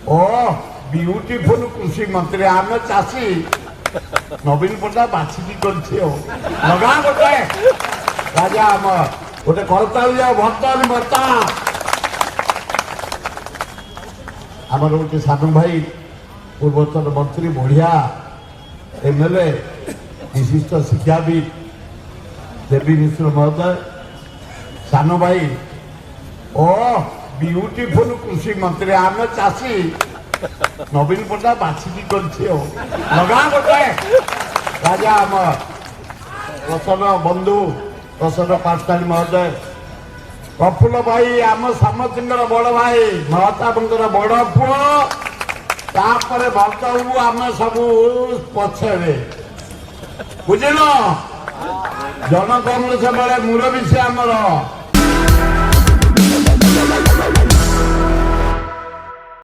ओ beautiful कृषि मंत्री आम चाषी नवीन पट्टनायक बाछिकी लगा गोटे राजा आम गोटे करता भक्तन भत्ता आमर गोटे सानू भाई पूर्वतन मंत्री बढ़िया एमएलए विशिष्ट शिक्षाविद देवी मिश्र महोदय सानू भाई ओ ब्यूटीफुल कृषि मंत्री आम चाषी नवीन पट्टनायक बाछिकी लगा गोटे राजा आम प्रसन्न बंधु प्रसन्न पाठशाली महोदय प्रफुल्ल भाई आम समस्त बड़ भाई महताब बड़ पुओ तापर भक्तबू आम सब पछे बुझल जन कांग्रेस बेले मुरबी से आमर